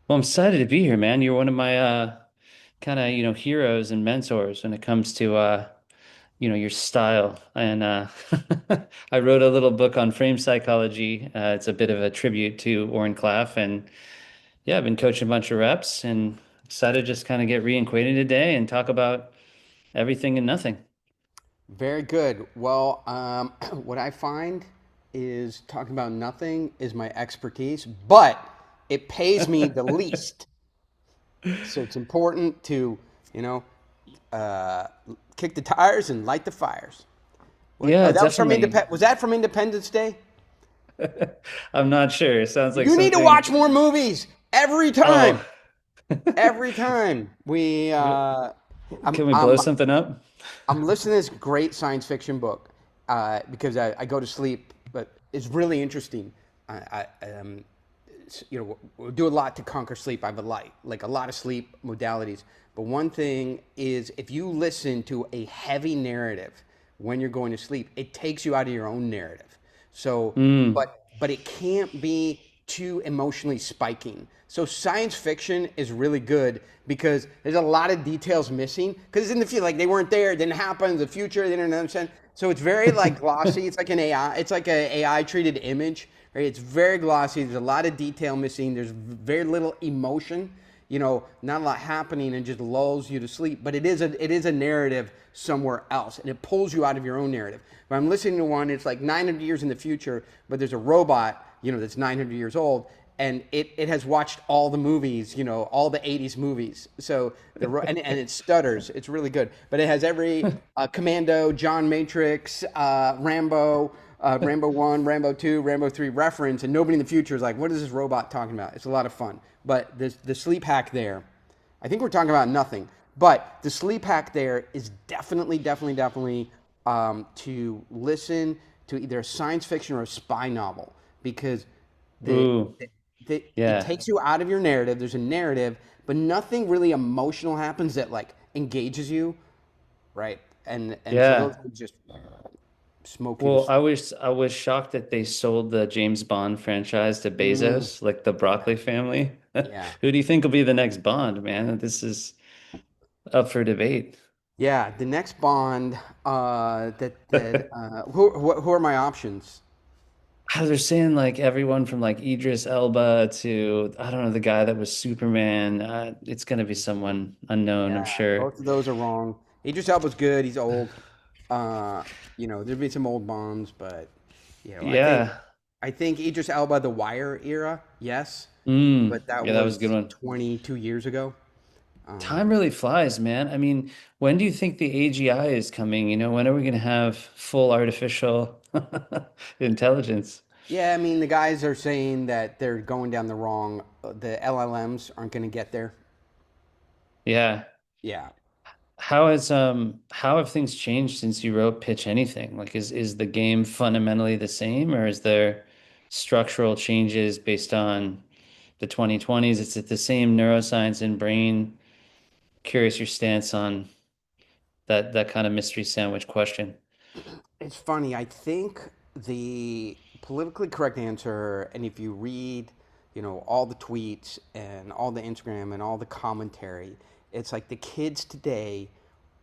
Well, I'm excited to be here, man. You're one of my kind of, heroes and mentors when it comes to your style. And I wrote a little book on frame psychology. It's a bit of a tribute to Oren Klaff. And yeah, I've been coaching a bunch of reps and excited to just kind of get reacquainted today and talk about everything and nothing. Very good. Well, what I find is talking about nothing is my expertise, but it pays me the least. So it's important to, you know, uh, kick the tires and light the fires. Yeah, That was from definitely. Was that from Independence Day? I'm not sure. It sounds like You need to something. watch more movies every time. Oh, Every time I'm can we blow I'm something up? I'm listening to this great science fiction book because I go to sleep, but it's really interesting. We do a lot to conquer sleep. I have a lot of sleep modalities. But one thing is, if you listen to a heavy narrative when you're going to sleep, it takes you out of your own narrative. So, Mm, but it can't be too emotionally spiking. So science fiction is really good because there's a lot of details missing because it's in the future. Like they weren't there, it didn't happen. The future, they didn't understand. So it's very like glossy. It's like an AI. It's like an AI treated image. Right? It's very glossy. There's a lot of detail missing. There's very little emotion. Not a lot happening and just lulls you to sleep. But it is a narrative somewhere else, and it pulls you out of your own narrative. If I'm listening to one, it's like 900 years in the future, but there's a robot, that's 900 years old, and it has watched all the movies, all the 80s movies. So and it stutters. It's really good, but it has every Commando, John Matrix, Rambo. Rambo 1, Rambo 2, Rambo 3 reference, and nobody in the future is like, what is this robot talking about? It's a lot of fun. But the sleep hack there, I think we're talking about nothing, but the sleep hack there is definitely to listen to either a science fiction or a spy novel because the, ooh, it yeah. takes you out of your narrative. There's a narrative, but nothing really emotional happens that like engages you, right? And so those Yeah. would just smoke you to Well, sleep. I was shocked that they sold the James Bond franchise to Mm, Bezos, like the Broccoli family. yeah. Who do you think will be the next Bond, man? This is up for debate. Yeah, the next Bond. Who are my options? They're saying like everyone from like Idris Elba to I don't know the guy that was Superman. It's gonna be someone unknown, I'm Yeah, sure. both of those are wrong. Idris Elba's good. He's old. Uh, there'd be some old Bonds, but I think Yeah. Idris Elba, the Wire era, yes, but that Yeah, that was a good was one. 22 years ago. Time Um, really flies, man. I mean, when do you think the AGI is coming? When are we gonna have full artificial intelligence? yeah, I mean the guys are saying that they're going down the wrong. The LLMs aren't going to get there. Yeah. Yeah, How have things changed since you wrote Pitch Anything? Like is the game fundamentally the same or is there structural changes based on the 2020s? It's the same neuroscience and brain. Curious your stance on that kind of mystery sandwich question. it's funny. I think the politically correct answer, and if you read, all the tweets and all the Instagram and all the commentary, it's like the kids today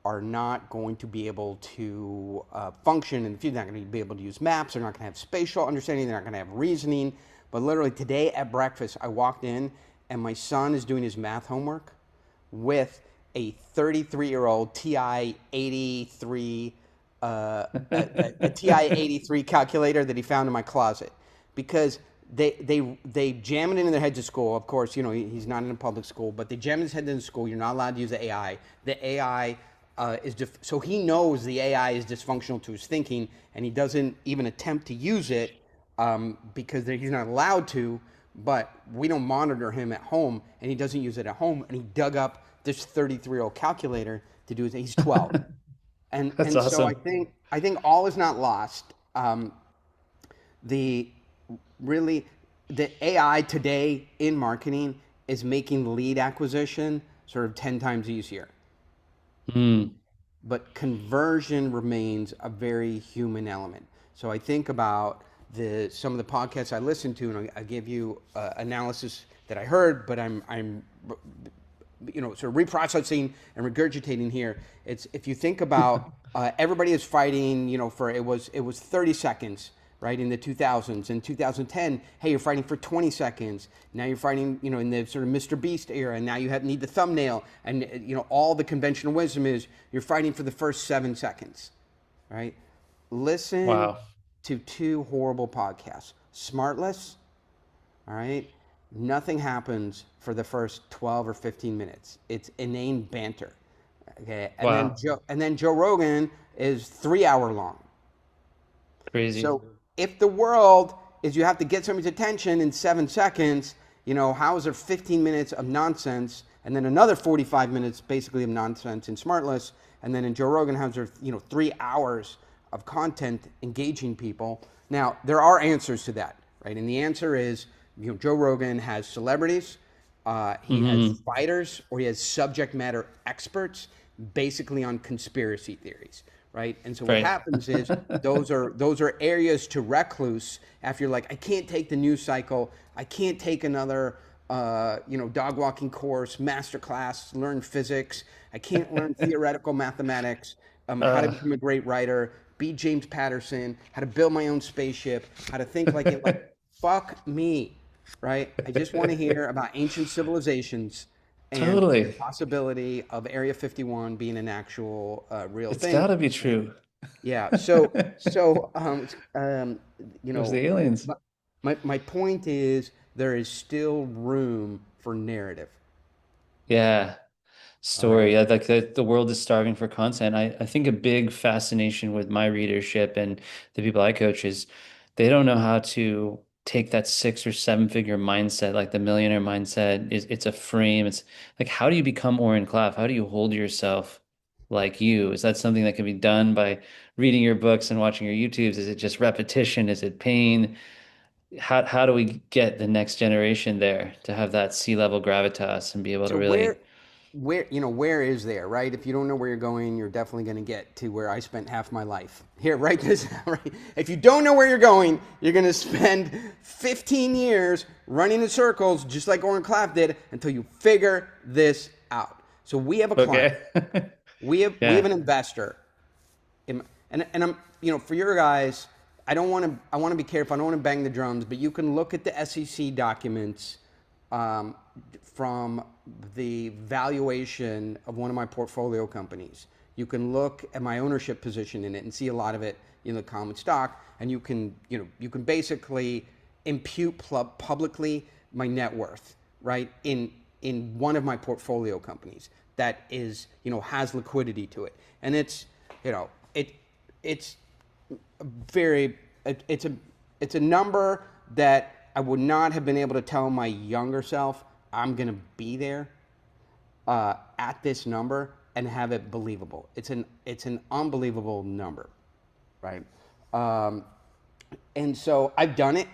are not going to be able to function in the future. They're not going to be able to use maps. They're not going to have spatial understanding. They're not going to have reasoning. But literally today at breakfast, I walked in and my son is doing his math homework with a 33-year-old TI 83 a TI 83 calculator that he found in my closet because they jam it into their heads at school. Of course, he's not in a public school, but they jam his head into school. You're not allowed to use the AI. The AI so he knows the AI is dysfunctional to his thinking, and he doesn't even attempt to use it because he's not allowed to. But we don't monitor him at home, and he doesn't use it at home. And he dug up this 33-year-old calculator to do his. He's 12, and That's and so I awesome. think I think all is not lost. The really the AI today in marketing is making lead acquisition sort of 10 times easier, Hmm. but conversion remains a very human element. So I think about the some of the podcasts I listen to, and I give you analysis that I heard, but I'm sort of reprocessing and regurgitating here. It's if you think about everybody is fighting, for it was 30 seconds, right, in the 2000s. In 2010, hey, you're fighting for 20 seconds. Now you're fighting, in the sort of Mr. Beast era. And now you need the thumbnail, and all the conventional wisdom is you're fighting for the first 7 seconds, right? Listen Wow. to two horrible podcasts. Smartless, all right? Nothing happens for the first 12 or 15 minutes. It's inane banter. Okay. Wow. And then Joe Rogan is 3 hour long. Crazy. So if the world is you have to get somebody's attention in 7 seconds, how is there 15 minutes of nonsense and then another 45 minutes basically of nonsense in Smartless, and then in Joe Rogan has there 3 hours of content engaging people. Now there are answers to that, right? And the answer is Joe Rogan has celebrities, he has Hmm. fighters, or he has subject matter experts, basically on conspiracy theories, right? And so what Right. happens is those are areas to recluse after you're like, I can't take the news cycle, I can't take another dog walking course, master class, learn physics, I can't learn theoretical mathematics, how to Uh, become a great writer, be James Patterson, how to build my own spaceship, how to think like it, like fuck me, right? I just want to hear about ancient civilizations and the totally. possibility of Area 51 being an actual real It's thing. gotta be true. Yeah. So, you There's know, the aliens. my, my point is there is still room for narrative. Yeah. All right. Story. Like the world is starving for content. I think a big fascination with my readership and the people I coach is they don't know how to take that 6 or 7 figure mindset, like the millionaire mindset. It's a frame. It's like, how do you become Oren Klaff? How do you hold yourself like you? Is that something that can be done by reading your books and watching your YouTubes? Is it just repetition? Is it pain? How do we get the next generation there to have that sea level gravitas and be able to So really where is there, right? If you don't know where you're going, you're definitely going to get to where I spent half my life. Here, write this down, right? If you don't know where you're going, you're going to spend 15 years running in circles just like Oren Klaff did until you figure this out. So we have a client. Okay. We have Yeah. an investor. And I'm, for your guys, I want to be careful. I don't want to bang the drums, but you can look at the SEC documents um, from the valuation of one of my portfolio companies. You can look at my ownership position in it and see a lot of it in the common stock, and you can basically impute publicly my net worth, right, in one of my portfolio companies that is has liquidity to it, and it's you know it it's very it's a number that I would not have been able to tell my younger self I'm gonna be there at this number and have it believable. It's an unbelievable number, right? Um, and so I've done it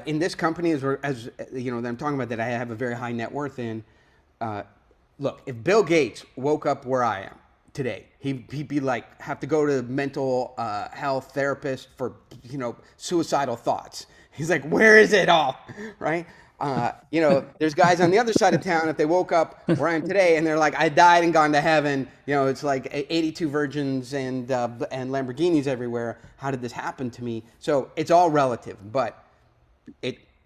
in this company as that I'm talking about that I have a very high net worth in. Uh, Look, if Bill Gates woke up where I am today, he'd be like have to go to mental health therapist for suicidal thoughts. He's like, where is it all, right? There's guys on the other side of town. If they woke up where I am today and they're like, I died and gone to heaven, it's like 82 virgins and Lamborghinis everywhere. How did this happen to me? So it's all relative, but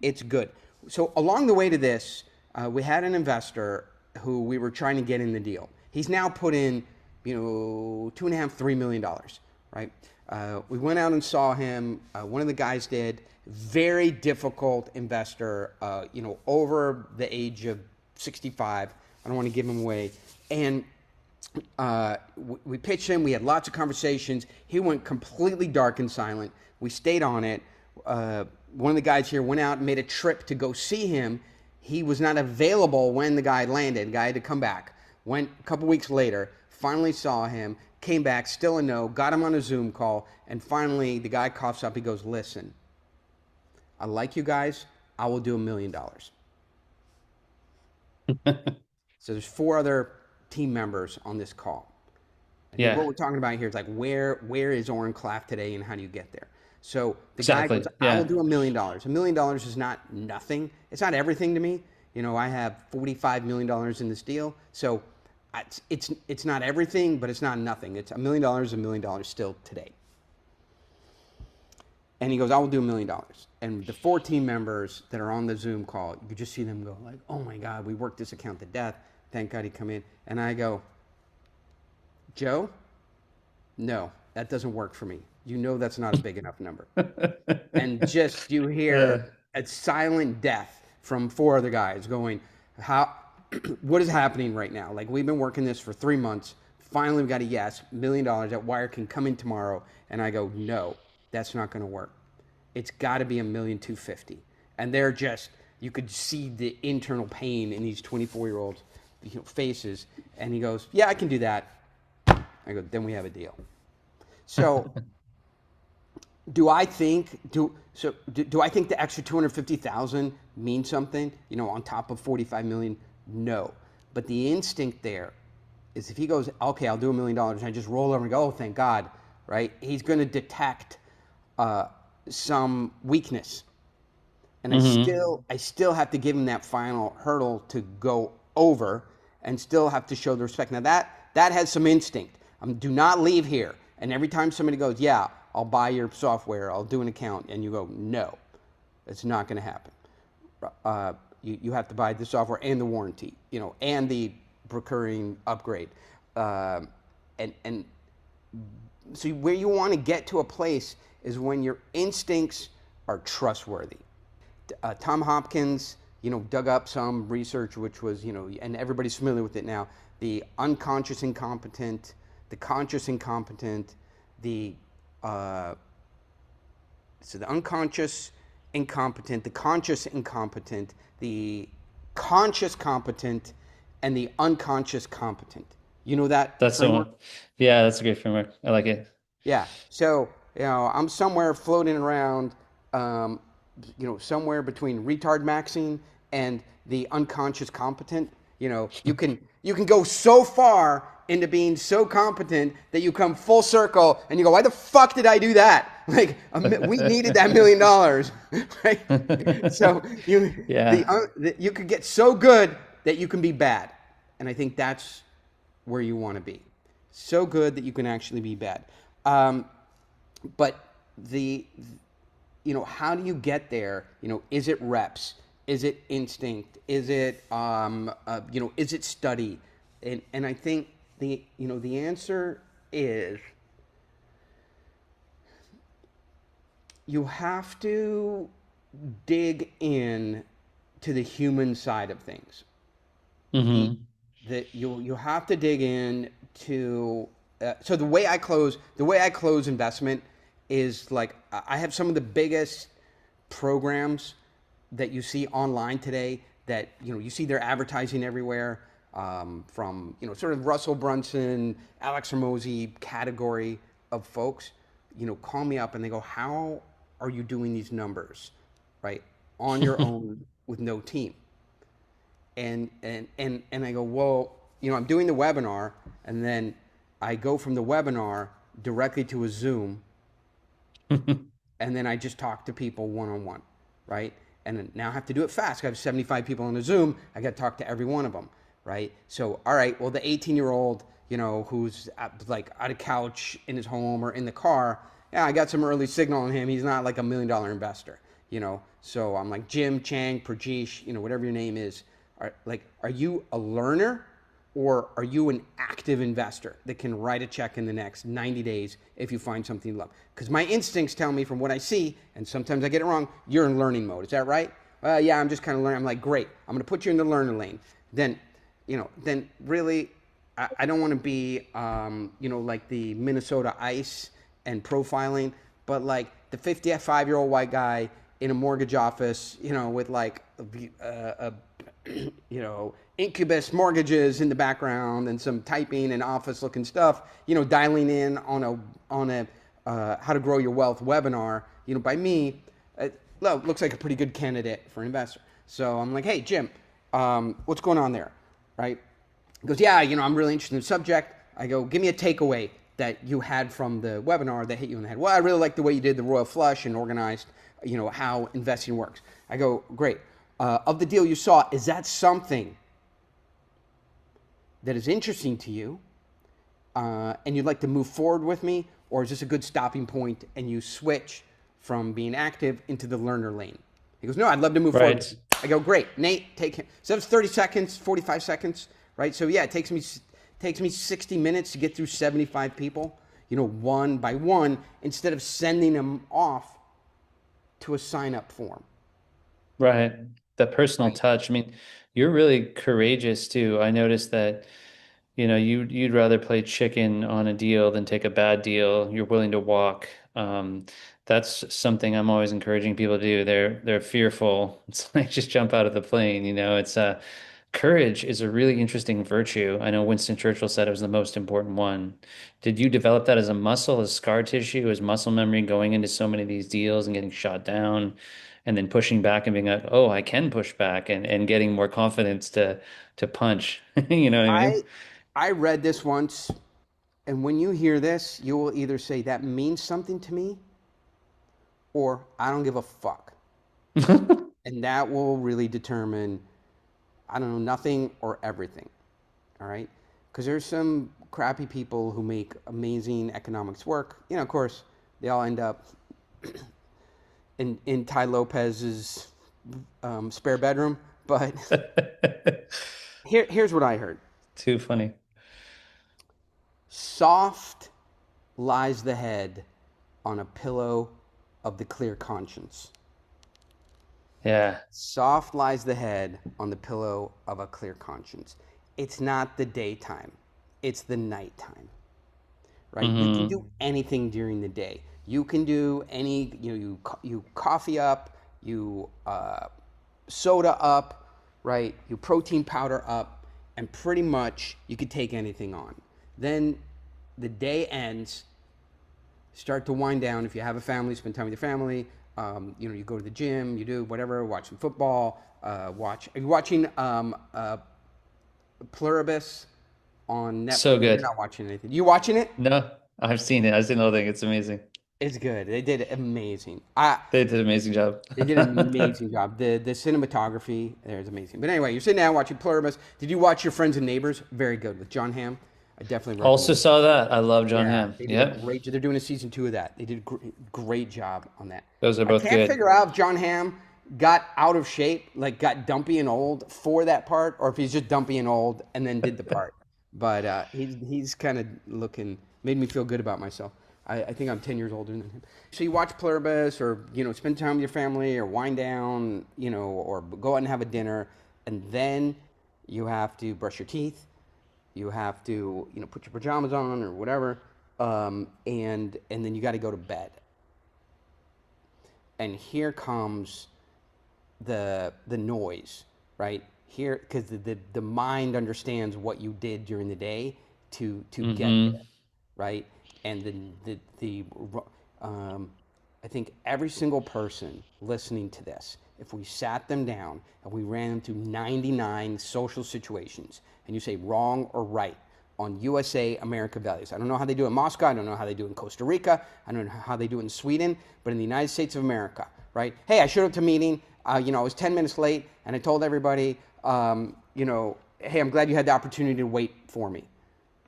it's good. So along the way to this, we had an investor who we were trying to get in the deal. He's now put in, $2.5, $3 million, right? We went out and saw him. One of the guys did. Very difficult investor, over the age of 65. I don't want to give him away. And we pitched him. We had lots of conversations. He went completely dark and silent. We stayed on it. One of the guys here went out and made a trip to go see him. He was not available when the guy landed. The guy had to come back. Went a couple weeks later, finally saw him, came back, still a no, got him on a Zoom call, and finally the guy coughs up. He goes, listen, I like you guys. I will do $1 million. So there's four other team members on this call. And what Yeah. we're talking about here is like where is Oren Klaff today and how do you get there? So the guy goes, Exactly. I will Yeah. do $1 million. $1 million is not nothing. It's not everything to me. I have $45 million in this deal. So it's not everything, but it's not nothing. It's $1 million, $1 million still today. And he goes, I will do $1 million. And the 4 team members that are on the Zoom call, you could just see them go like, oh my God, we worked this account to death. Thank God he come in. And I go, Joe, no, that doesn't work for me. That's not a big enough number. And just you Uh, hear a silent death from 4 other guys going, how, what is happening right now? Like, we've been working this for 3 months. Finally, we got a yes, $1 million. That wire can come in tomorrow. And I go, no, that's not going to work. It's got to be $1,250,000. And they're just, you could see the internal pain in these 24-year-olds faces. And he goes, yeah, I can do that. I go, then we have a deal. So do I think the extra 250,000 means something? On top of 45 million? No, but the instinct there is if he goes, okay, I'll do $1 million, and I just roll over and go, oh, thank God, right? He's going to detect some weakness, and hmm I still have to give him that final hurdle to go over, and still have to show the respect. Now that has some instinct. Do not leave here. And every time somebody goes, yeah, I'll buy your software, I'll do an account, and you go, no, it's not going to happen. You have to buy the software and the warranty, and the recurring upgrade. And so where you want to get to a place is when your instincts are trustworthy. Tom Hopkins, dug up some research which was, and everybody's familiar with it now, the unconscious incompetent, the conscious incompetent, the so the unconscious incompetent, the conscious incompetent, the conscious competent, and the unconscious competent. You know that That's the one. framework? Yeah, that's a great framework. I like it. Yeah. So, I'm somewhere floating around, um, somewhere between retard maxing and the unconscious competent. You can go so far into being so competent that you come full circle and you go, why the fuck did I do that? Like, we needed that $1 million, right? So Yeah. you could get so good that you can be bad, and I think that's where you want to be. So good that you can actually be bad. But how do you get there? Is it reps? Is it instinct? Is it, is it study? And I think the answer is you have to dig in to the human side of things. the hmm that you have to dig in to so the way I close investment is like I have some of the biggest programs that you see online today that you see their advertising everywhere, from sort of Russell Brunson, Alex Hormozy category of folks, call me up and they go, how are you doing these numbers, right, on your own with no team? And I go, well, I'm doing the webinar, and then I go from the webinar directly to a Zoom, and then I just talk to people one on one, right? And now I have to do it fast. I have 75 people on the Zoom. I got to talk to every one of them, right? So, all right, well, the 18-year-old, who's like at a couch in his home or in the car, yeah, I got some early signal on him. He's not like $1 million investor, So I'm like, Jim, Chang, Prajesh, whatever your name is. Are you a learner, or are you an active investor that can write a check in the next 90 days if you find something you love? Because my instincts tell me from what I see, and sometimes I get it wrong, you're in learning mode. Is that right? Yeah, I'm just kind of learning. I'm like, great. I'm going to put you in the learner lane. Then really, I don't want to be, like the Minnesota Ice and profiling, but like the 55-year-old white guy in a mortgage office, with like a Incubus mortgages in the background and some typing and office looking stuff, dialing in on a how to grow your wealth webinar, by me, looks like a pretty good candidate for an investor. So I'm like, hey, Jim, what's going on there? Right? He goes, yeah, I'm really interested in the subject. I go, give me a takeaway that you had from the webinar that hit you in the head? Well, I really like the way you did the royal flush and organized, how investing works. I go, great. Of the deal you saw, is that something that is interesting to you and you'd like to move forward with me? Or is this a good stopping point and you switch from being active into the learner lane? He goes, no, I'd love to move forward with Right. you. I go, great, Nate, take him. So that's 30 seconds, 45 seconds, right? So yeah, it takes me 60 minutes to get through 75 people, one by one, instead of sending them off to a sign up form. Right. The personal Right. touch. I mean, you're really courageous too. I noticed that, you'd rather play chicken on a deal than take a bad deal. You're willing to walk. That's something I'm always encouraging people to do. They're fearful. It's like just jump out of the plane, It's courage is a really interesting virtue. I know Winston Churchill said it was the most important one. Did you develop that as a muscle, as scar tissue, as muscle memory going into so many of these deals and getting shot down and then pushing back and being like, oh, I can push back and getting more confidence to punch. You know what I mean? I I read this once, and when you hear this, you will either say that means something to me or I don't give a fuck. And that will really determine, I don't know, nothing or everything. All right? Because there's some crappy people who make amazing economics work. Of course, they all end up in Ty Lopez's spare bedroom. But here's what I heard. Too funny. Soft lies the head on a pillow of the clear conscience. Yeah. Soft lies the head on the pillow of a clear conscience. It's not the daytime, it's the nighttime, right? You can do Hmm. anything during the day. You can do any, you coffee up, you soda up, right? You protein powder up, and pretty much you could take anything on. Then the day ends, start to wind down. If you have a family, spend time with your family. You go to the gym, you do whatever, watch some football. Are you watching Pluribus on Netflix? So No, you're good. not watching anything. You watching it? No, I've seen it. I've seen the whole thing. It's amazing. It's good. They did amazing. They did an amazing job. They did an amazing job. The cinematography there is amazing. But anyway, you're sitting down watching Pluribus. Did you watch Your Friends and Neighbors? Very good with John Hamm. I definitely Also recommend it. saw that. I love John Yeah, Hamm. they did a Yep. great job. They're doing a season 2 of that. They did a great job on that. Those are I both can't good. figure out if John Hamm got out of shape, like got dumpy and old for that part, or if he's just dumpy and old and then did the part. But he's kind of looking, made me feel good about myself. I think I'm 10 years older than him. So you watch Pluribus or, spend time with your family or wind down, or go out and have a dinner. And then you have to brush your teeth. You have to, put your pajamas on or whatever. And then you got to go to bed. And here comes the noise, right? Here, because the mind understands what you did during the day to get Hmm. there, right? And the um, I think every single person listening to this, if we sat them down and we ran them through 99 social situations, and you say wrong or right on USA America values. I don't know how they do it in Moscow. I don't know how they do it in Costa Rica. I don't know how they do it in Sweden. But in the United States of America, right? Hey, I showed up to a meeting. I was 10 minutes late, and I told everybody, hey, I'm glad you had the opportunity to wait for me.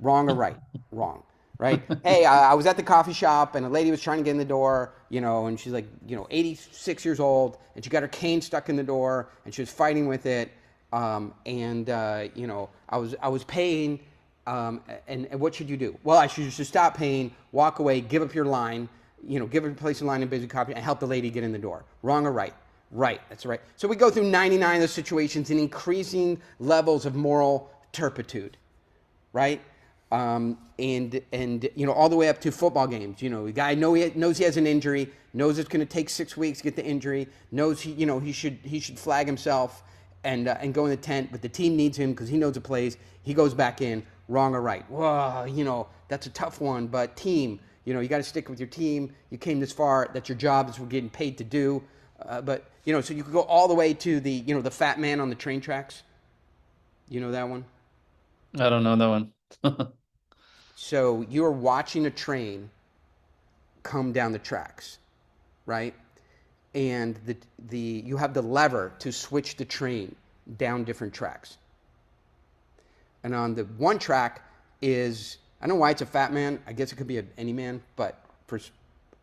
Wrong or right? Wrong. Right? Hey, I was at the coffee shop and a lady was trying to get in the door, and she's like, 86 years old, and she got her cane stuck in the door, and she was fighting with it. I was paying, and what should you do? Well, I should just stop paying, walk away, give up your line, give up your place in line in busy coffee, and help the lady get in the door. Wrong or right? Right, that's right. So we go through 99 of those situations in increasing levels of moral turpitude, right? And all the way up to football games. The guy knows he has an injury, knows it's going to take 6 weeks to get the injury, knows he should flag himself and go in the tent, but the team needs him because he knows the plays. He goes back in, wrong or right. Well, that's a tough one, but team, you got to stick with your team. You came this far. That's your job. That's what we're getting paid to do. But so you could go all the way to the fat man on the train tracks. You know that one? I don't know that one. So you're watching a train come down the tracks, right? And the you have the lever to switch the train down different tracks. And on the one track is, I don't know why it's a fat man. I guess it could be any man, but for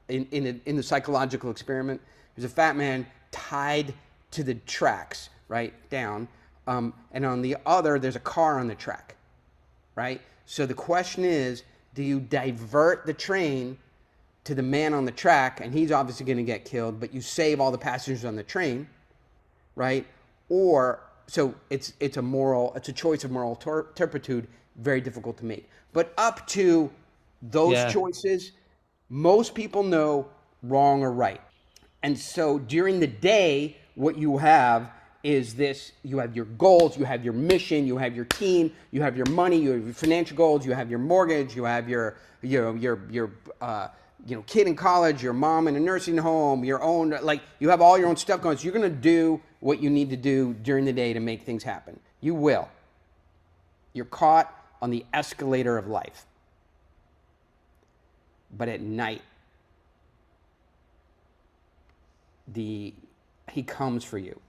in the psychological experiment, there's a fat man tied to the tracks, right down, and on the other there's a car on the track, right? So the question is, do you divert the train to the man on the track, and he's obviously going to get killed, but you save all the passengers on the train, right? Or so it's a choice of moral turpitude, very difficult to make. But up to those Yeah. choices, most people know wrong or right. And so during the day, what you have is this: you have your goals, you have your mission, you have your team, you have your money, you have your financial goals, you have your mortgage, you have your kid in college, your mom in a nursing home, your own, like, you have all your own stuff going. So you're going to do what you need to do during the day to make things happen. You will. You're caught on the escalator of life. But at night, the he comes for you,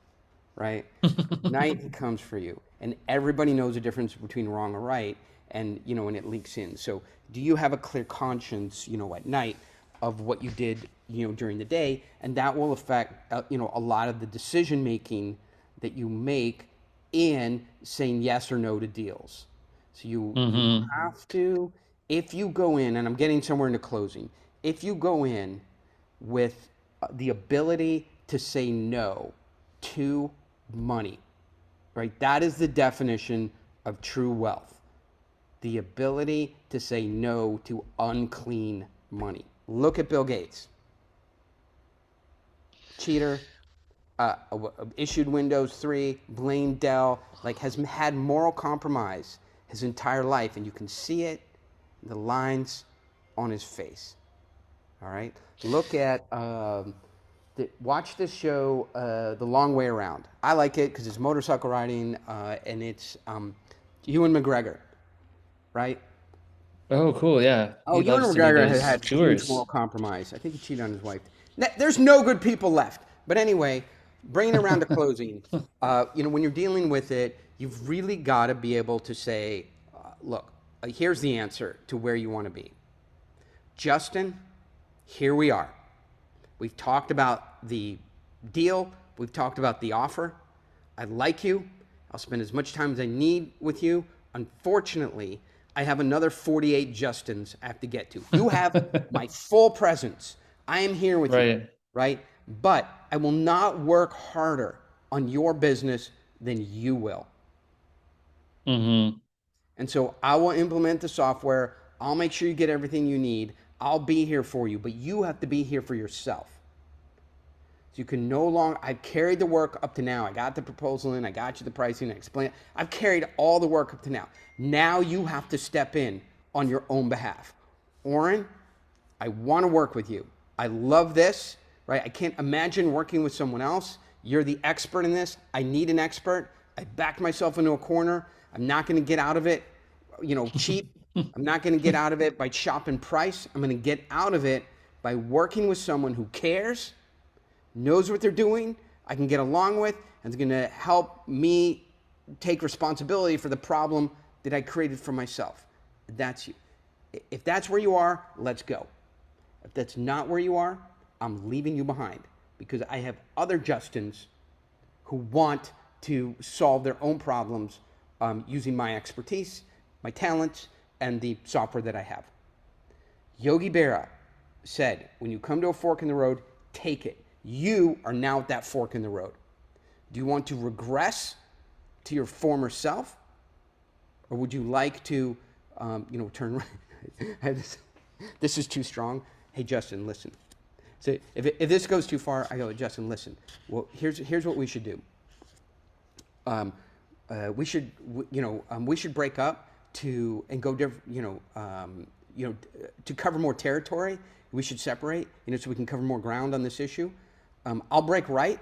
right? At night he comes for you, and everybody knows the difference between wrong or right, and and it leaks in. So, do you have a clear conscience, at night, of what you did, during the day, and that will affect, a lot of the decision making that you make in saying yes or no to deals. So you Hmm. have to, if you go in, and I'm getting somewhere into closing, if you go in with the ability to say no to money, right? That is the definition of true wealth. The ability to say no to unclean money. Look at Bill Gates, cheater, issued Windows 3, blamed Dell, like, has had moral compromise his entire life, and you can see it, the lines on his face. All right. Look at watch this show, The Long Way Around. I like it because it's motorcycle riding, and it's Ewan McGregor, right? Oh, cool. Yeah. Oh, He Ewan loves to do McGregor has those had huge tours. moral compromise. I think he cheated on his wife. There's no good people left. But anyway, bringing it around to closing, when you're dealing with it, you've really got to be able to say, look, here's the answer to where you want to be. Justin, here we are. We've talked about the deal. We've talked about the offer. I like you. I'll spend as much time as I need with you. Unfortunately, I have another 48 Justins I have to get to. You have my full presence. I am here with you, Right. right? But I will not work harder on your business than you will. Hmm. And so I will implement the software. I'll make sure you get everything you need. I'll be here for you, but you have to be here for yourself. So you can no longer, I've carried the work up to now. I got the proposal in, I got you the pricing, I explained. I've carried all the work up to now. Now you have to step in on your own behalf. Oren, I want to work with you. I love this, right? I can't imagine working with someone else. You're the expert in this. I need an expert. I backed myself into a corner. I'm not going to get out of it, cheap. I'm not going to get out of it by shopping price. I'm going to get out of it by working with someone who cares, knows what they're doing, I can get along with, and is going to help me take responsibility for the problem that I created for myself. That's you. If that's where you are, let's go. If that's not where you are, I'm leaving you behind because I have other Justins who want to solve their own problems using my expertise, my talents, and the software that I have. Yogi Berra said, when you come to a fork in the road, take it. You are now at that fork in the road. Do you want to regress to your former self? Or would you like to, turn right? This is too strong. Hey, Justin, listen. So if this goes too far, I go, Justin, listen. Well, here's what we should do. Um, we should break up to and go different, to cover more territory. We should separate, so we can cover more ground on this issue. I'll break right,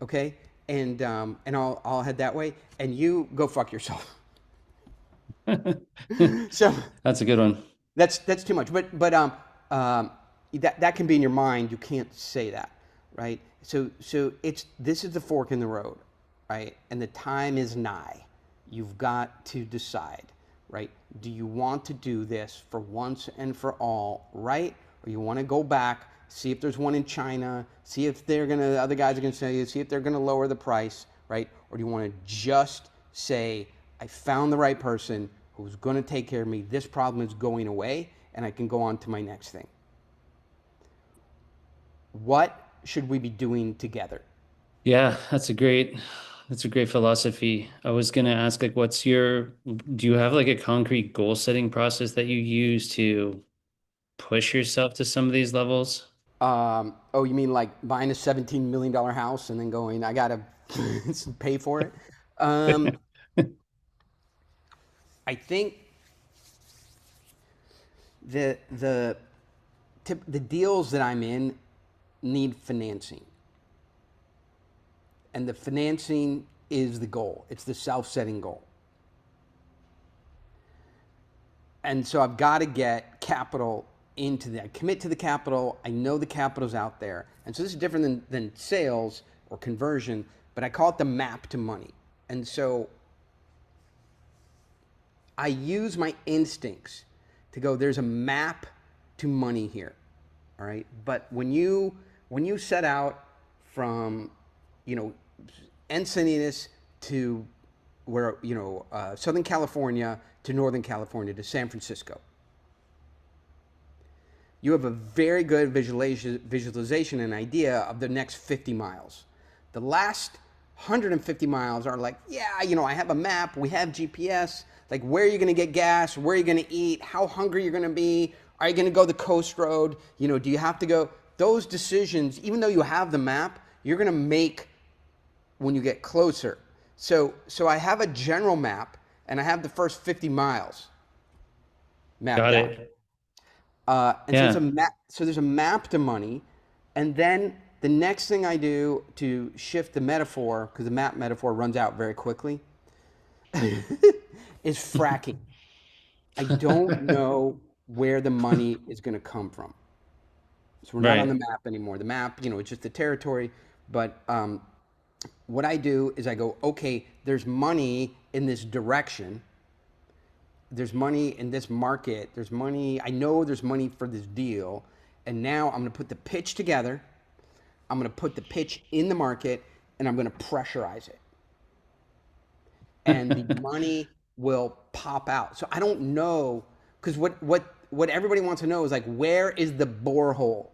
okay, and I'll head that way, and you go fuck yourself. So That's a good one. That's too much. Um, that can be in your mind. You can't say that, right? So it's this is the fork in the road, right? And the time is nigh. You've got to decide, right? Do you want to do this for once and for all, right? Or you want to go back, see if there's one in China, see if they're gonna other guys are gonna say, see if they're gonna lower the price, right? Or do you want to just say, I found the right person who's going to take care of me. This problem is going away, and I can go on to my next thing. What should we be doing together? Yeah, that's a great philosophy. I was gonna ask like do you have like a concrete goal setting process that you use to push yourself to some of these levels? Oh, you mean like buying a $17 million house and then going, I got to pay for it? Um, I think the the deals that I'm in need financing, and the financing is the goal. It's the self-setting goal. And so I've got to get capital into that. Commit to the capital. I know the capital's out there. And so this is different than sales or conversion, but I call it the map to money. And so I use my instincts to go, there's a map to money here. All right. But when you set out from, you know, Encinitas to where, Southern California to Northern California to San Francisco, you have a very good visualization and idea of the next 50 miles. The last 150 miles are like, yeah, I have a map, we have GPS, like where are you going to get gas, where are you going to eat, how hungry you're going to be, are you going to go the coast road, do you have to go? Those decisions, even though you have the map, you're going to make when you get closer. So I have a general map, and I have the first 50 miles mapped Got out. it. And so it's a Yeah. map. So there's a map to money, and then the next thing I do to shift the metaphor, because the map metaphor runs out very quickly, is fracking. I don't know where the money is going to come from. So we're not on the Right. map anymore. The map, it's just the territory. But what I do is I go, okay, there's money in this direction. There's money in this market. There's money. I know there's money for this deal. And now I'm going to put the pitch together. I'm going to put the pitch in the market, and I'm going to pressurize it. And the money will pop out. So I don't know, because what everybody wants to know is like, where is the borehole?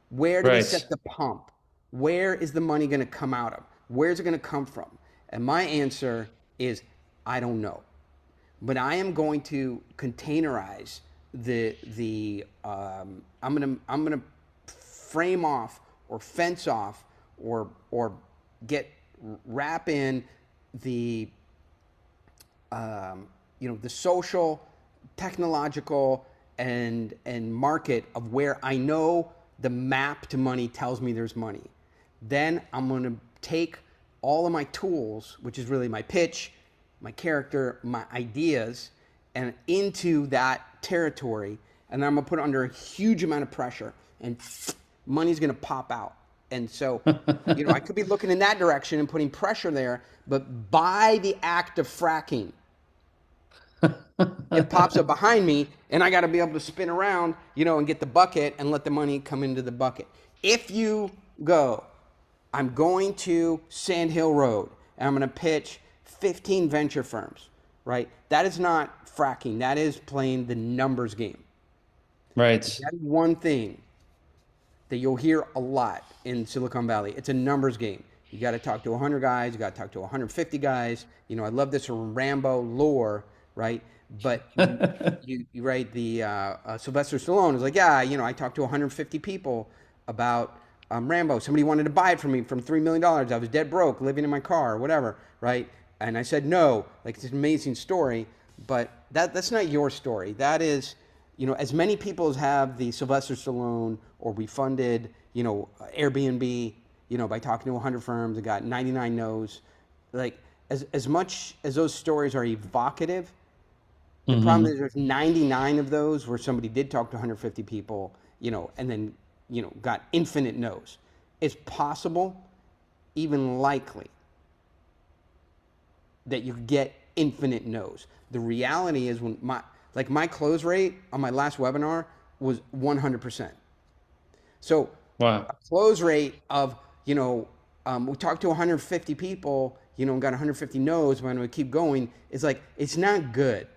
Where do we Right. set the pump? Where is the money going to come out of? Where's it going to come from? And my answer is, I don't know. But I am going to containerize I'm gonna frame off or fence off or get wrap in the the social, technological, and market of where I know the map to money tells me there's money. Then I'm going to take all of my tools, which is really my pitch, my character, my ideas, and into that territory, and then I'm going to put it under a huge amount of pressure, and money's going to pop out. And so, I could be looking in that direction and putting pressure there, but by the act of fracking, it pops up behind me, and I got to be able to spin around, and get the bucket and let the money come into the bucket. If you go, I'm going to Sand Hill Road, and I'm going to pitch 15 venture firms, right? That is not fracking. That is playing the numbers game. Right. That is one thing that you'll hear a lot in Silicon Valley. It's a numbers game. You got to talk to 100 guys. You got to talk to 150 guys. I love this Rambo lore, right? But you write the Sylvester Stallone is like, yeah, I talked to 150 people about Rambo. Somebody wanted to buy it from me from $3 million. I was dead broke, living in my car, or whatever, right? And I said no. Like, it's an amazing story, but that's not your story. That is, as many people as have the Sylvester Stallone, or we funded, Airbnb, by talking to 100 firms and got 99 no's. Like, as much as those stories are evocative, The problem Hmm. is there's 99 of those where somebody did talk to 150 people, and then, got infinite no's. It's possible, even likely, that you get infinite no's. The reality is when my close rate on my last webinar was 100%. So a Wow. close rate of, we talked to 150 people, and got 150 no's, but I'm going to keep going. It's like, it's not good.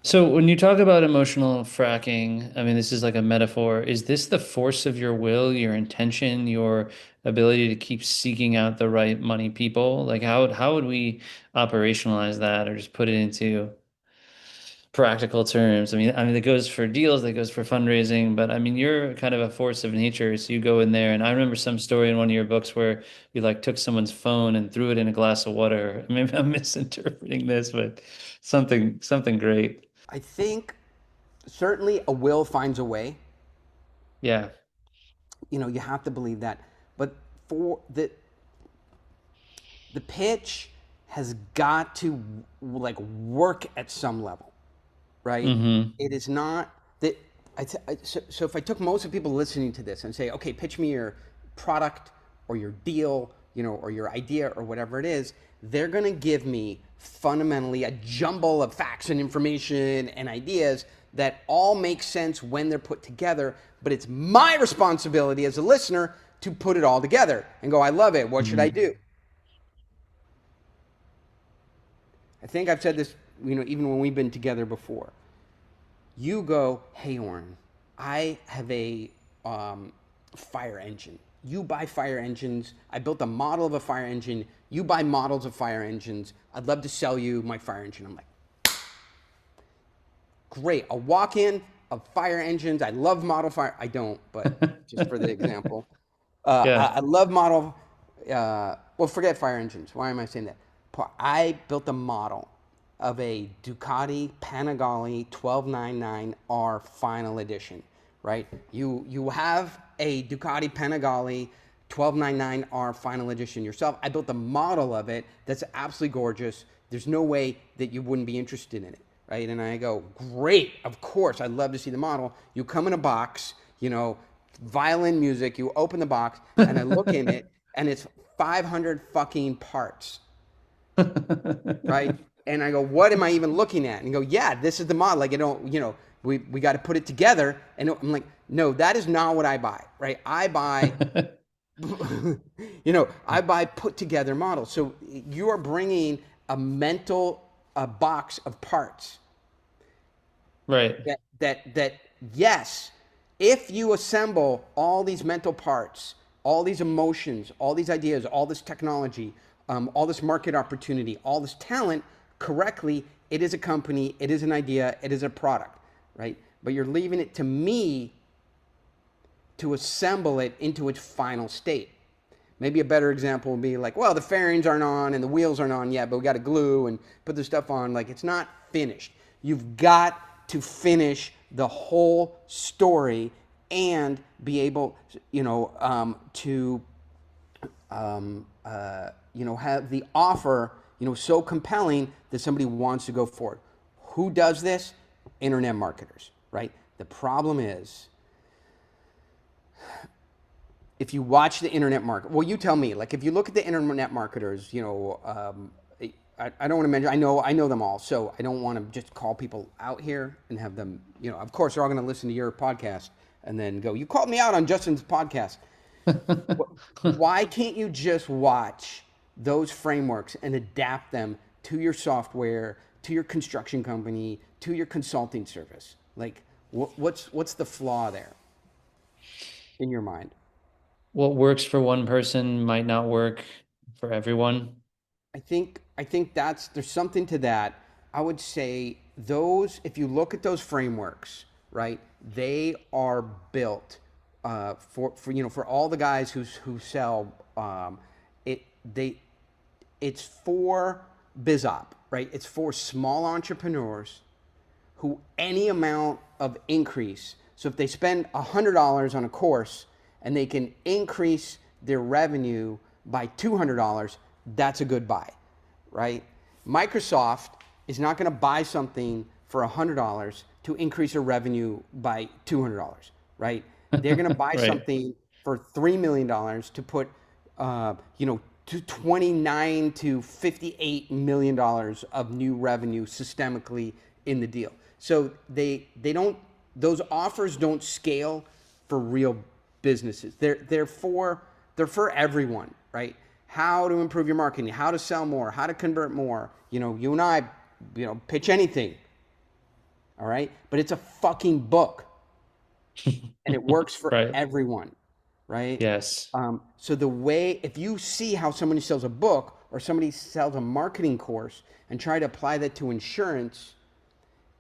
So when you talk about emotional fracking, I mean, this is like a metaphor. Is this the force of your will, your intention, your ability to keep seeking out the right money people? Like how would we operationalize that or just put it into practical terms? I mean, that goes for deals, that goes for fundraising, but I mean, you're kind of a force of nature. So you go in there, and I remember some story in one of your books where you like took someone's phone and threw it in a glass of water. Maybe I'm misinterpreting this, but something great. I think certainly a will finds a way. Yeah. You have to believe that. But for the pitch has got to like work at some level, right? Hmm. It is not that. So if I took most of the people listening to this and say, okay, pitch me your product or your deal, or your idea or whatever it is, they're going to give me fundamentally a jumble of facts and information and ideas that all make sense when they're put together. But it's my responsibility as a listener to put it all together and go, I love it. What should I Hmm. do? I think I've said this, even when we've been together before. You go, hey, Oren, I have a fire engine. You buy fire engines. I built a model of a fire engine. You buy models of fire engines. I'd love to sell you my fire engine. I'm like, great. I'll walk in of fire engines. I love model fire. I don't, but just for the example. Yeah. I love model. Well, forget fire engines. Why am I saying that? I built a model of a Ducati Panigale 1299R Final Edition. Right? You have a Ducati Panigale 1299R Final Edition yourself. I built a model of it that's absolutely gorgeous. There's no way that you wouldn't be interested in it. Right? And I go, great, of course, I'd love to see the model. You come in a box, violin music, you open the box, and I look in it, and it's 500 fucking parts, right? And I go, what am I even looking at? And go, yeah, this is the model. Like, we got to put it together. And I'm like, no, that is not what I buy, right? I buy, I buy put together models. So you are bringing a mental box of parts Right. that yes, if you assemble all these mental parts, all these emotions, all these ideas, all this technology, all this market opportunity, all this talent correctly, it is a company, it is an idea, it is a product, right? But you're leaving it to me to assemble it into its final state. Maybe a better example would be like, well, the fairings aren't on and the wheels aren't on yet, but we got to glue and put the stuff on. Like, it's not finished. You've got to finish the whole story and be able, to, have the offer, so compelling that somebody wants to go forward. Who does this? Internet marketers, right? The problem is, if you watch the internet market, well, you tell me. Like, if you look at the internet marketers, I don't want to mention. I know them all, so I don't want to just call people out here and have them. Of course, they're all going to listen to your podcast and then go, "You called me out on Justin's podcast." Why can't you just watch those frameworks and adapt them to your software, to your construction company, to your consulting service? Like, what's the flaw there in your mind? What works for one person might not work for everyone. I think there's something to that. I would say those, if you look at those frameworks, right, they are built for all the guys who sell it they it's for BizOp, right? It's for small entrepreneurs who any amount of increase. So if they spend $100 on a course and they can increase their revenue by $200, that's a good buy, right? Microsoft is not going to buy something for $100 to increase their revenue by $200, right? They're going to buy Right. something for $3 million to put, to 29 to $58 million of new revenue systemically in the deal. So they don't those offers don't scale for real businesses. They're for everyone, right? How to improve your marketing, how to sell more, how to convert more. You and I, pitch anything, all right? But it's a fucking book, and it works for Right. everyone, right? Yes. So if you see how somebody sells a book or somebody sells a marketing course and try to apply that to insurance,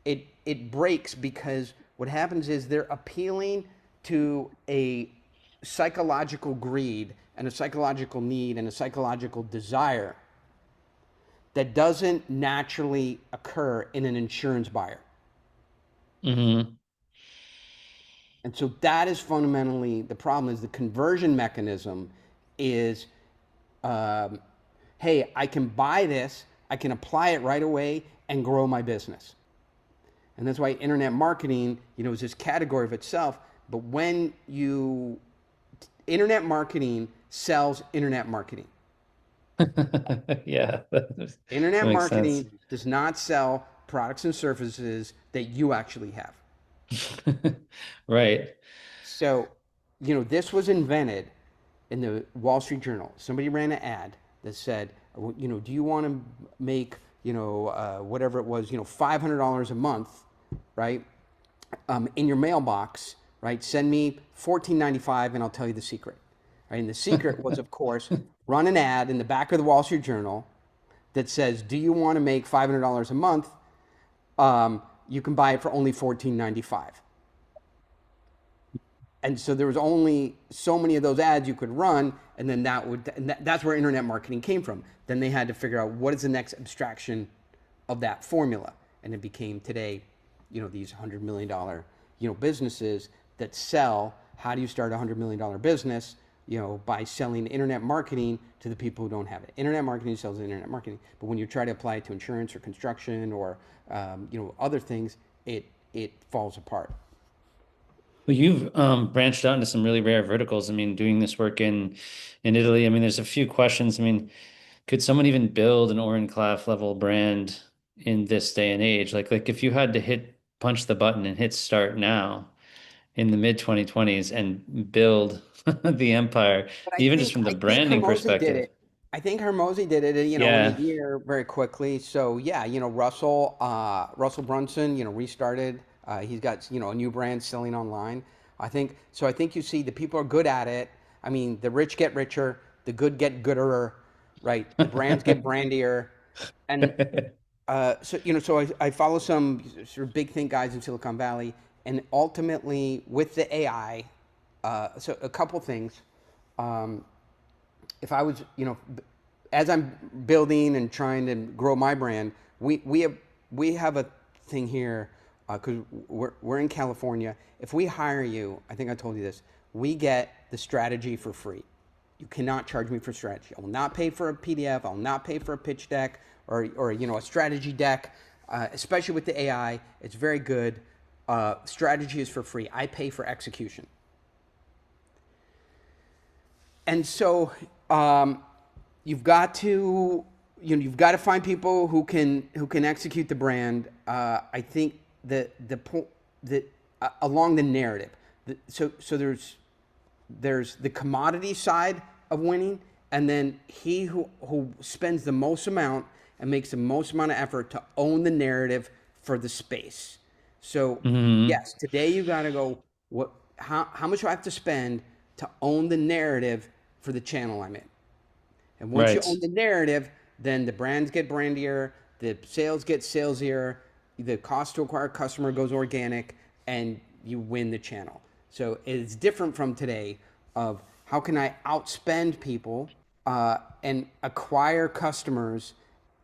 it breaks, because what happens is they're appealing to a psychological greed and a psychological need and a psychological desire that doesn't naturally occur in an insurance buyer. Hmm. And so that is fundamentally the problem. Is the conversion mechanism is, um, hey, I can buy this, I can apply it right away and grow my business. And that's why internet marketing, is this category of itself. But internet marketing sells internet marketing. Yeah, that Internet makes sense. marketing does not sell products and services that you actually have. Right. So, this was invented in the Wall Street Journal. Somebody ran an ad that said, do you want to make, whatever it was, $500 a month, right? In your mailbox, right? Send me 14.95 and I'll tell you the secret. Right? And the secret was, of course, run an ad in the back of the Wall Street Journal that says, do you want to make $500 a month? You can buy it for only 14.95. And so there was only so many of those ads you could run, and then that's where internet marketing came from. Then they had to figure out what is the next abstraction of that formula, and it became today, these $100 million businesses that sell. How do you start a $100 million business? By selling internet marketing to the people who don't have it. Internet marketing sells internet marketing, but when you try to apply it to insurance or construction or other things, it falls apart. Well, you've branched out into some really rare verticals. I mean, doing this work in Italy. I mean, there's a few questions. I mean, could someone even build an Oren Klaff level brand in this day and age? Like if you had to punch the button and hit start now in the mid 2020s and build the empire, But I even just think from the I think branding Hermosi did perspective. it. I think Hermosi did it, in a Yeah. year very quickly. So yeah, Russell Brunson, restarted. He's got a new brand selling online. I think so. I think you see the people are good at it. I mean, the rich get richer, the good get gooder, right? The brands get brandier, and so I follow some sort of big think guys in Silicon Valley, and ultimately with the AI, so a couple things. Um, if I was, as I'm building and trying to grow my brand, we have a thing here, because we're in California. If we hire you, I think I told you this, we get the strategy for free. You cannot charge me for strategy. I will not pay for a PDF. I will not pay for a pitch deck or a strategy deck. Especially with the AI, it's very good. Strategy is for free. I pay for execution. And so you've got to find people who can execute the brand. I think the point that along the narrative. So there's the commodity side of winning, and then he who spends the most amount and makes the most amount of effort to own the narrative for the space. So Hmm. yes, today you got to go. How much do I have to spend to own the narrative for the channel I'm in? And once you Right. own the narrative, then the brands get brandier, the sales get salesier, the cost to acquire a customer goes organic, and you win the channel. So it's different from today of how can I outspend people and acquire customers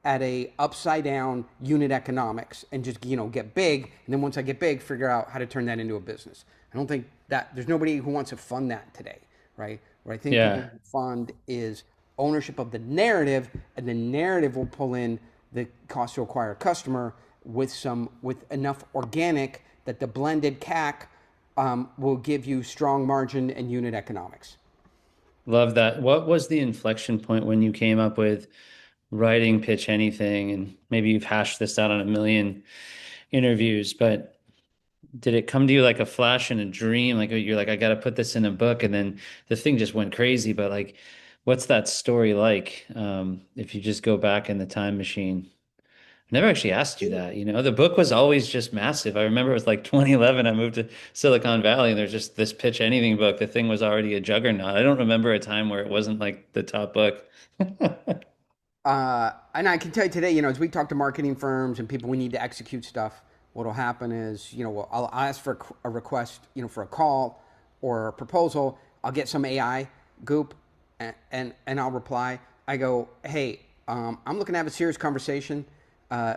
at a upside down unit economics and just get big, and then once I get big, figure out how to turn that into a business. I don't think that there's nobody who wants to fund that today, right? What I think people Yeah. fund is ownership of the narrative, and the narrative will pull in the cost to acquire a customer with enough organic that the blended CAC will give you strong margin and unit economics. Love that. What was the inflection point when you came up with writing Pitch Anything? And maybe you've hashed this out on a million interviews, but did it come to you like a flash in a dream? Like you're like, I got to put this in a book, and then the thing just went crazy. But like, what's that story like? If you just go back in the time machine. I never actually asked you that. The book was always just massive. I remember it was like 2011. I moved to Silicon Valley and there's just this Pitch Anything book. The thing was already a juggernaut. I don't remember a time where it wasn't like the top book. And I can tell you today, as we talk to marketing firms and people we need to execute stuff, what'll happen is, I'll ask for a request, for a call or a proposal. I'll get some AI goop and I'll reply. I go, hey, I'm looking to have a serious conversation.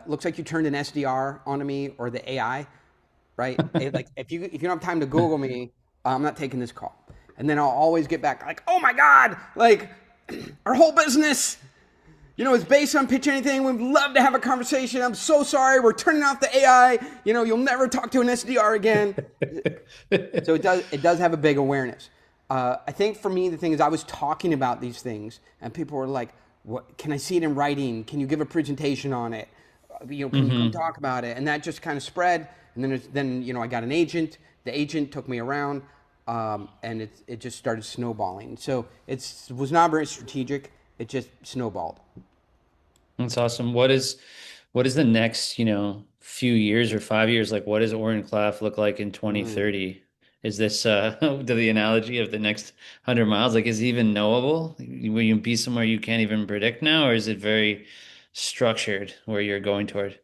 Looks like you turned an SDR onto me or the AI, right? Like if you don't have time to Google me, I'm not taking this call. And then I'll always get back like, oh my God, like our whole business, is based on Pitch Anything. We'd love to have a conversation. I'm so sorry. We're turning off the AI. You'll never talk to an SDR again. So it does have a big awareness. I think for me, the thing is I was talking about these things and people were like, what, can I see it in writing? Can you give a presentation on it? Can you come Hmm. talk about it? And that just kind of spread. And then I got an agent. The agent took me around, and it just started snowballing. So it was not very strategic. It just snowballed. That's awesome. What is the next, few years or 5 years? Like what does Oren Klaff look like in Mm. 2030? Is this to the analogy of the next 100 miles? Like is it even knowable? Will you be somewhere you can't even predict now, or is it very structured where you're going toward?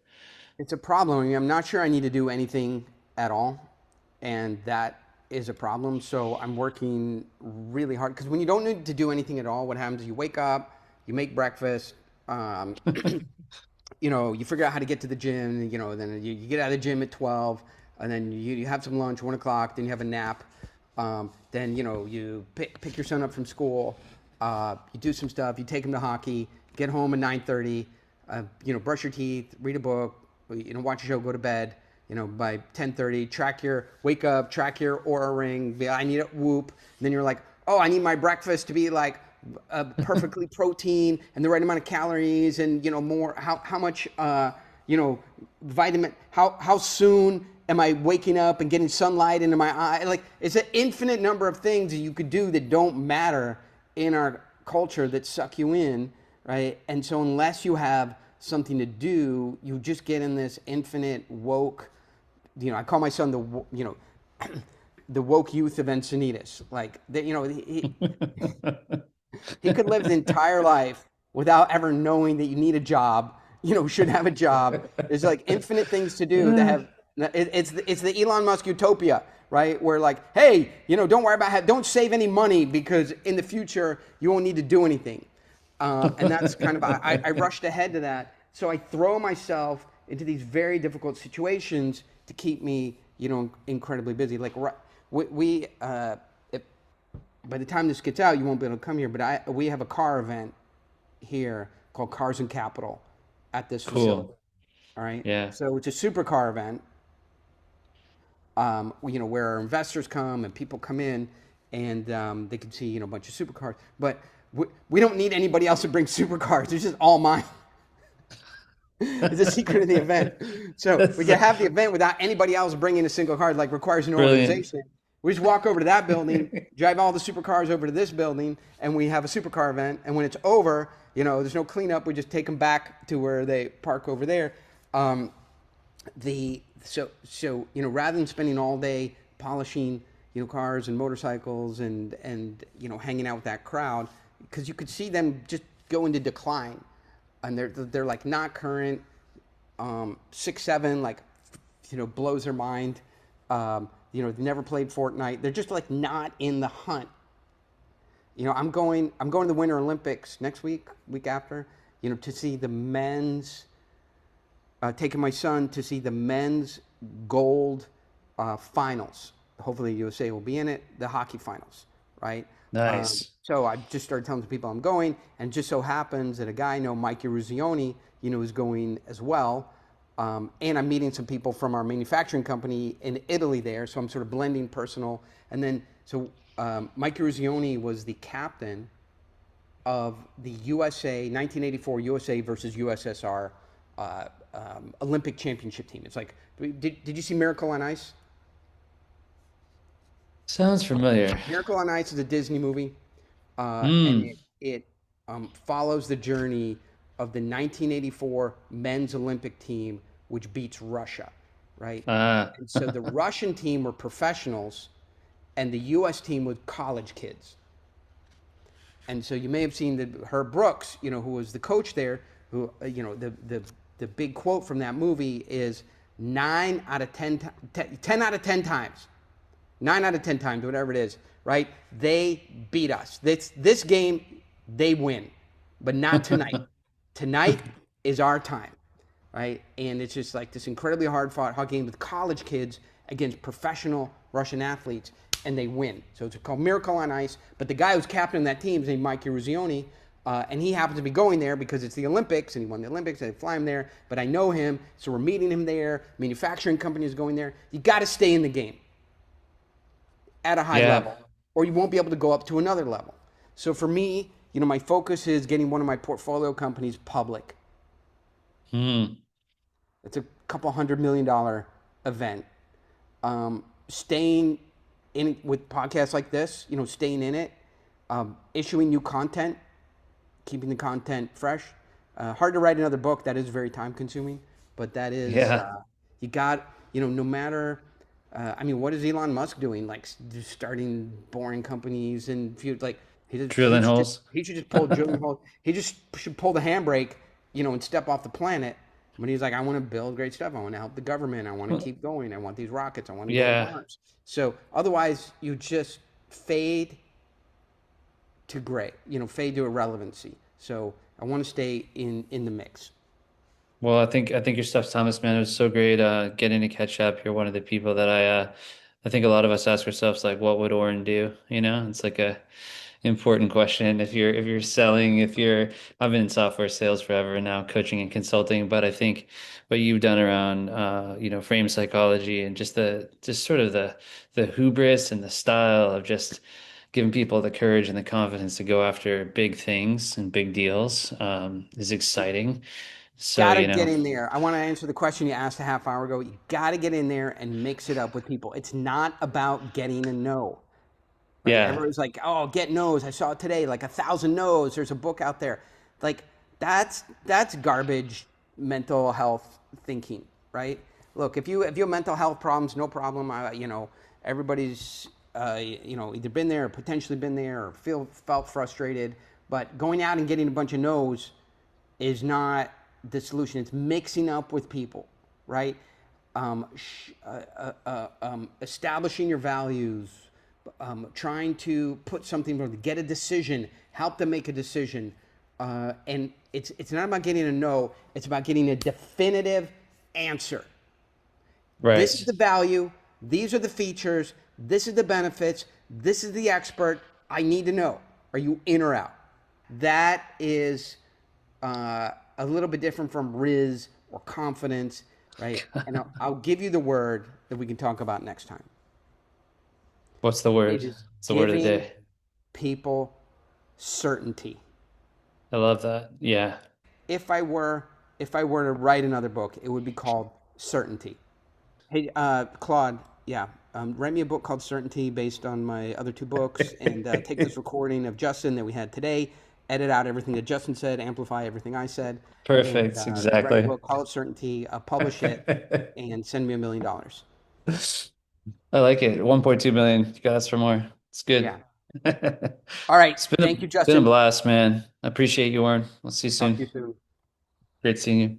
It's a problem. I mean, I'm not sure I need to do anything at all, and that is a problem. So I'm working really hard because when you don't need to do anything at all, what happens is you wake up, you make breakfast, you figure out how to get to the gym, then you get out of the gym at 12, and then you have some lunch, 1 o'clock, then you have a nap. Then, you pick your son up from school, you do some stuff, you take him to hockey, get home at 9:30, brush your teeth, read a book, watch a show, go to bed. By 10:30, wake up, track your aura ring. I need a whoop. And then you're like, oh, I need my breakfast to be like perfectly protein and the right amount of calories and more how much vitamin how soon am I waking up and getting sunlight into my eye, like it's an infinite number of things that you could do that don't matter in our culture that suck you in, right? And so unless you have something to do, you just get in this infinite woke, I call my son the woke youth of Encinitas, like that, he could live his entire life without ever knowing that you need a job, should have a job. There's like infinite things to do that have, it's the Elon Musk utopia, right? Where like, hey, don't worry about don't save any money because in the future you won't need to do anything. And that's kind of, I rushed ahead to that. So I throw myself into these very difficult situations to keep me, incredibly busy. Like if, by the time this gets out, you won't be able to come here. But we have a car event here called Cars and Capital at this facility. Cool. All right. Yeah. So it's a supercar event, where our investors come and people come in and they can see, a bunch of supercars. But we don't need anybody else to bring supercars. It's just all mine. It's a secret of the event. So we can have the event without anybody else bringing a single car. It like requires an Brilliant. organization. We just walk over to that building, drive all the supercars over to this building, and we have a supercar event. And when it's over, there's no cleanup. We just take them back to where they park over there. Um, rather than spending all day polishing, cars and motorcycles and hanging out with that crowd, because you could see them just go into decline, and they're like not current. 6-7 like blows their mind. They've never played Fortnite. They're just like not in the hunt. I'm going to the Winter Olympics next week after, to see the men's, taking my son to see the men's gold finals. Hopefully USA will be in it, the hockey finals, right? Nice. So I just started telling the people I'm going, and it just so happens that a guy I know, Mike Eruzione, is going as well. And I'm meeting some people from our manufacturing company in Italy there, so I'm sort of blending personal. And then, Mike Eruzione was the captain of the USA 1984 USA versus USSR Olympic championship team. It's like, did you see Miracle on Ice? Sounds familiar. Miracle on Ice is a Disney movie, and Hmm. it follows the journey of the 1984 men's Olympic team, which beats Russia, right? Ah. And so the Russian team were professionals, and the U.S. team was college kids. And so you may have seen that Herb Brooks, who was the coach there, who the big quote from that movie is 10 out of 10 times 9 out of 10 times, whatever it is, right? They beat us. This game, they win, but not tonight. Tonight is our time, right? And it's just like this incredibly hard fought hockey game with college kids against professional Russian athletes, and they win. So it's called Miracle on Ice. But the guy who's captain of that team is named Mike Eruzione, and he happens to be going there because it's the Olympics, and he won the Olympics, and they fly him there. But I know him, so we're meeting him there. Manufacturing company is going there. You got to stay in the game at a high Yeah. level, or you won't be able to go up to another level. So for me, my focus is getting one of my portfolio companies public. Hmm. It's a couple $100 million event. Staying in it with podcasts like this, staying in it, issuing new content, keeping the content fresh. Hard to write another book. That is very time consuming, but that is Yeah. you got no matter. I mean, what is Elon Musk doing? Like just starting boring companies and like Drilling holes. he should just pull drilling holes. He just should pull the handbrake, and step off the planet. But he's like, I want to build great stuff. I want to help the government. I want to Well, keep going. I want these rockets. I want to go to yeah. Mars. So otherwise, you just fade to gray, fade to irrelevancy. So I want to stay in the mix. Well, I think your stuff, Thomas, man, it was so great getting to catch up. You're one of the people that I think a lot of us ask ourselves like what would Oren do? You know? It's like a important question. If you're selling, if you're I've been in software sales forever and now coaching and consulting, but I think what you've done around frame psychology and just sort of the hubris and the style of just giving people the courage and the confidence to go after big things and big deals is exciting. So, Got to get in there. I want to answer the question you asked a half hour ago. You got to get in there and mix it up with people. It's not about getting a no, right? yeah, Everyone's like, "Oh, get no's." I saw it today, like 1,000 no's. There's a book out there, like that's garbage. Mental health thinking, right? Look, if you have mental health problems, no problem. Everybody's either been there or potentially been there or felt frustrated. But going out and getting a bunch of no's is not the solution. It's mixing up with people, right? Establishing your values, trying to put something, to get a decision, help them make a decision, and it's not about getting a no. It's about getting a definitive answer. This is right. the value. These are the features. This is the benefits. This is the expert. I need to know. Are you in or out? That is a little bit different from riz or confidence, right? And I'll give you the word that we can talk about next time. What's the word? It is It's the word of the giving day. people certainty. I love that. Yeah. If I were if I were to write another book, it would be called Certainty. Hey, Claude, yeah, write me a book called Certainty based on my other two books, and take this recording of Justin that we had today, edit out everything that Justin said, amplify everything I said, and Perfect. write a Exactly. book, call it Certainty, publish it, and send me $1 million. I like it. 1.2 million. You got us for more. It's Yeah. good. All right. It's been Thank you, been a Justin. blast, man. I appreciate you, Warren. We'll see you Talk to soon. you soon. Great seeing you.